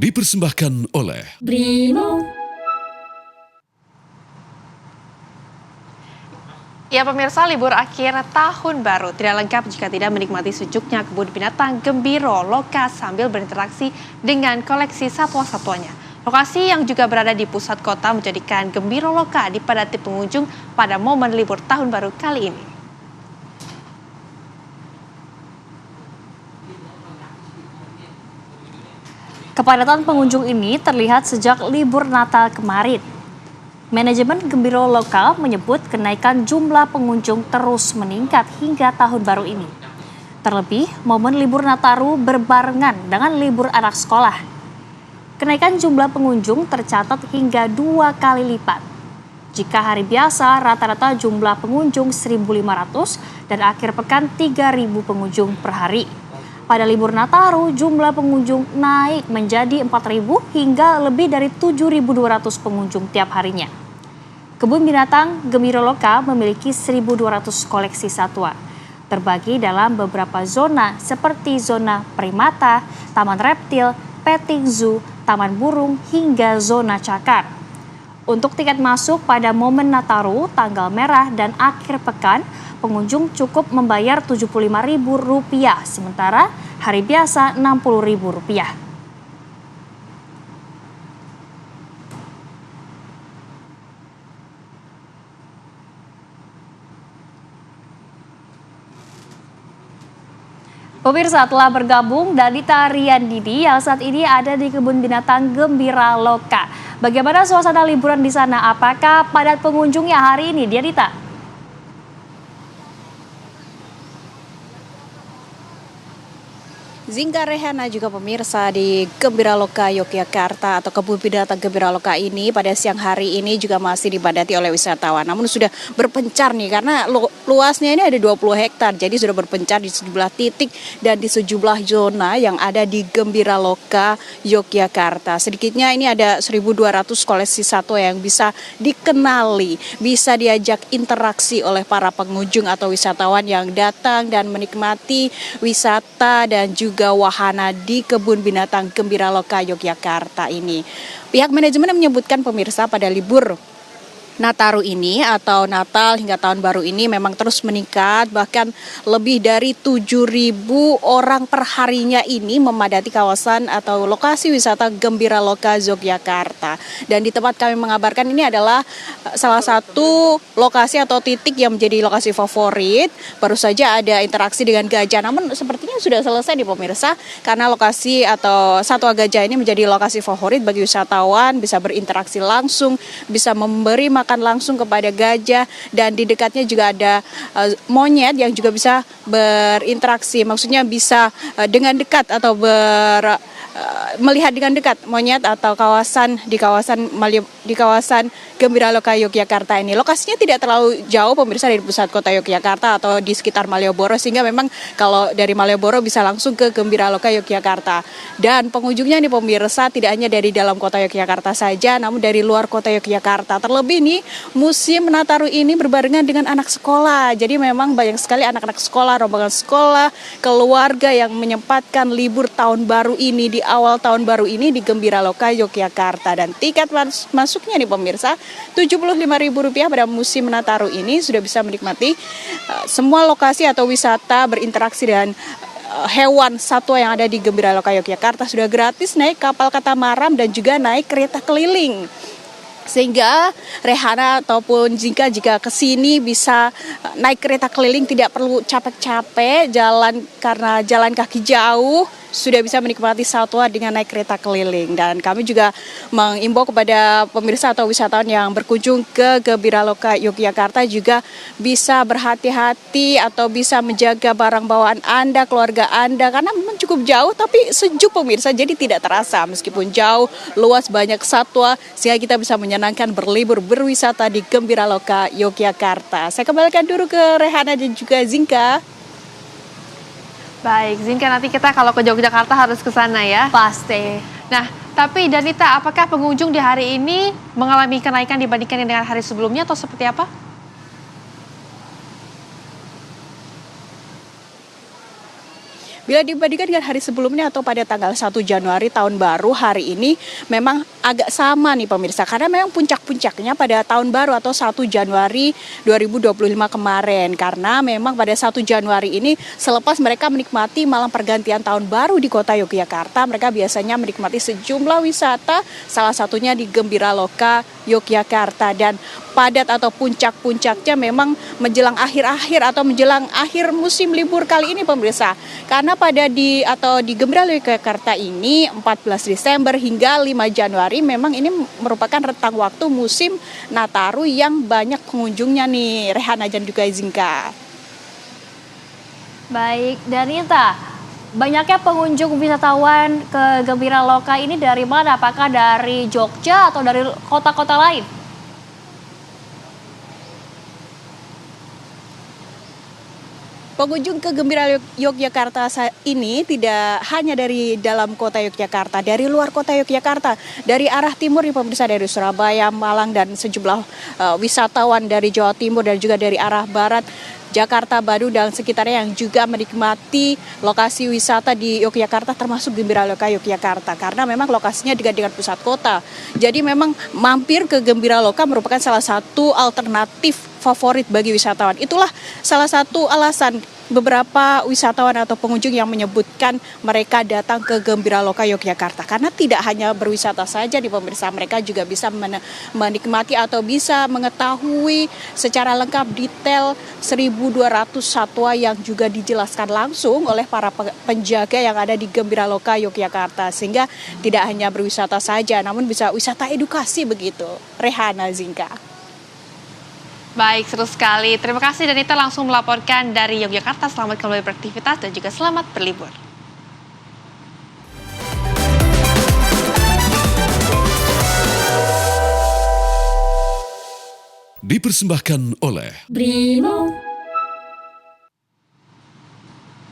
dipersembahkan oleh Brimo. Ya pemirsa, libur akhir tahun baru tidak lengkap jika tidak menikmati sejuknya kebun binatang Gembira Loka sambil berinteraksi dengan koleksi satwa-satwanya. Lokasi yang juga berada di pusat kota menjadikan Gembira Loka dipadati pengunjung pada momen libur tahun baru kali ini. Kepadatan pengunjung ini terlihat sejak libur Natal kemarin. Manajemen Gembira Loka menyebut kenaikan jumlah pengunjung terus meningkat hingga tahun baru ini. Terlebih, momen libur Nataru berbarengan dengan libur anak sekolah. Kenaikan jumlah pengunjung tercatat hingga 2 kali lipat. Jika hari biasa rata-rata jumlah pengunjung 1.500 dan akhir pekan 3.000 pengunjung per hari. Pada libur Nataru, jumlah pengunjung naik menjadi 4.000 hingga lebih dari 7.200 pengunjung tiap harinya. Kebun binatang Gembira Loka memiliki 1.200 koleksi satwa, terbagi dalam beberapa zona seperti zona primata, taman reptil, petting zoo, taman burung, hingga zona cakar. Untuk tiket masuk pada momen Nataru, tanggal merah, dan akhir pekan, pengunjung cukup membayar Rp75.000, sementara hari biasa Rp60.000. Pemirsa, telah bergabung Danita Riyandidi yang saat ini ada di kebun binatang Gembira Loka. Bagaimana suasana liburan di sana? Apakah padat pengunjungnya hari ini, Danita? Zinka Rehana juga pemirsa di Gembira Loka Yogyakarta atau kebun binatang Gembira Loka ini pada siang hari ini juga masih dipadati oleh wisatawan. Namun sudah berpencar nih karena luasnya ini ada 20 hektar. Jadi sudah berpencar di sejumlah titik dan di sejumlah zona yang ada di Gembira Loka Yogyakarta. Sedikitnya ini ada 1.200 koleksi satwa yang bisa dikenali, bisa diajak interaksi oleh para pengunjung atau wisatawan yang datang dan menikmati wisata dan juga wahana di kebun binatang Gembira Loka Yogyakarta ini. Pihak manajemen menyebutkan pemirsa pada libur Nataru ini atau Natal hingga Tahun Baru ini memang terus meningkat, bahkan lebih dari 7.000 orang per harinya ini memadati kawasan atau lokasi wisata Gembira Loka Yogyakarta. Dan di tempat kami mengabarkan ini adalah salah satu lokasi atau titik yang menjadi lokasi favorit. Baru saja ada interaksi dengan gajah, namun sepertinya sudah selesai nih pemirsa, karena lokasi atau satwa gajah ini menjadi lokasi favorit bagi wisatawan, bisa berinteraksi langsung, bisa memberi makan langsung kepada gajah, dan di dekatnya juga ada monyet yang juga bisa berinteraksi, maksudnya bisa dengan dekat atau melihat dengan dekat monyet atau di kawasan Gembira Loka Yogyakarta ini. Lokasinya tidak terlalu jauh pemirsa dari pusat kota Yogyakarta atau di sekitar Malioboro, sehingga memang kalau dari Malioboro bisa langsung ke Gembira Loka Yogyakarta. Dan pengunjungnya nih pemirsa tidak hanya dari dalam kota Yogyakarta saja, namun dari luar kota Yogyakarta. Terlebih nih musim Nataru ini berbarengan dengan anak sekolah. Jadi memang banyak sekali anak-anak sekolah, rombongan sekolah, keluarga yang menyempatkan libur tahun baru ini di awal tahun baru ini di Gembira Loka Yogyakarta. Dan tiket masuknya nih pemirsa Rp75.000 pada musim Nataru ini sudah bisa menikmati semua lokasi atau wisata berinteraksi dengan hewan satwa yang ada di Gembira Loka Yogyakarta. Sudah gratis naik kapal katamaran dan juga naik kereta keliling. Sehingga Rehana ataupun jika ke sini bisa naik kereta keliling, tidak perlu capek-capek karena jalan kaki jauh, sudah bisa menikmati satwa dengan naik kereta keliling. Dan kami juga mengimbau kepada pemirsa atau wisatawan yang berkunjung ke Gembira Loka Yogyakarta juga bisa berhati-hati atau bisa menjaga barang bawaan Anda, keluarga Anda, karena memang cukup jauh tapi sejuk pemirsa, jadi tidak terasa meskipun jauh, luas, banyak satwa, sehingga kita bisa menyenangkan berlibur berwisata di Gembira Loka Yogyakarta. Saya kembalikan dulu ke Rehana dan juga Zinka. Baik, Zinka, nanti kita kalau ke Yogyakarta harus ke sana ya. Pasti. Nah, tapi Danita, apakah pengunjung di hari ini mengalami kenaikan dibandingkan dengan hari sebelumnya atau seperti apa? Bila dibandingkan dengan hari sebelumnya atau pada tanggal 1 Januari tahun baru, hari ini memang agak sama nih pemirsa. Karena memang puncak-puncaknya pada tahun baru atau 1 Januari 2025 kemarin. Karena memang pada 1 Januari ini selepas mereka menikmati malam pergantian tahun baru di kota Yogyakarta, mereka biasanya menikmati sejumlah wisata, salah satunya di Gembiraloka Yogyakarta. Dan padat atau puncak-puncaknya memang menjelang akhir-akhir atau menjelang akhir musim libur kali ini pemirsa. Karena di Gembiraloka Yogyakarta ini 14 Desember hingga 5 Januari memang ini merupakan rentang waktu musim Nataru yang banyak pengunjungnya nih, Rehana dan juga Zinka. Baik, Danita, banyaknya pengunjung wisatawan ke Gembiraloka ini dari mana? Apakah dari Jogja atau dari kota-kota lain? Pengunjung ke Gembiraloka Yogyakarta ini tidak hanya dari dalam kota Yogyakarta, dari luar kota Yogyakarta, dari arah timur nih pemirsa, dari Surabaya, Malang, dan sejumlah wisatawan dari Jawa Timur dan juga dari arah barat, Jakarta, Bandung, dan sekitarnya yang juga menikmati lokasi wisata di Yogyakarta termasuk Gembiraloka Yogyakarta. Karena memang lokasinya dekat dengan pusat kota. Jadi memang mampir ke Gembiraloka merupakan salah satu alternatif favorit bagi wisatawan. Itulah salah satu alasan beberapa wisatawan atau pengunjung yang menyebutkan mereka datang ke Gembiraloka Yogyakarta. Karena tidak hanya berwisata saja di pemirsa, mereka juga bisa menikmati atau bisa mengetahui secara lengkap detail 1.200 satwa yang juga dijelaskan langsung oleh para penjaga yang ada di Gembiraloka Yogyakarta. Sehingga tidak hanya berwisata saja, namun bisa wisata edukasi begitu. Rehana, Zinka. Baik, seru sekali. Terima kasih Danita langsung melaporkan dari Yogyakarta. Selamat kembali beraktivitas dan juga selamat berlibur. Dipersembahkan oleh Brimo.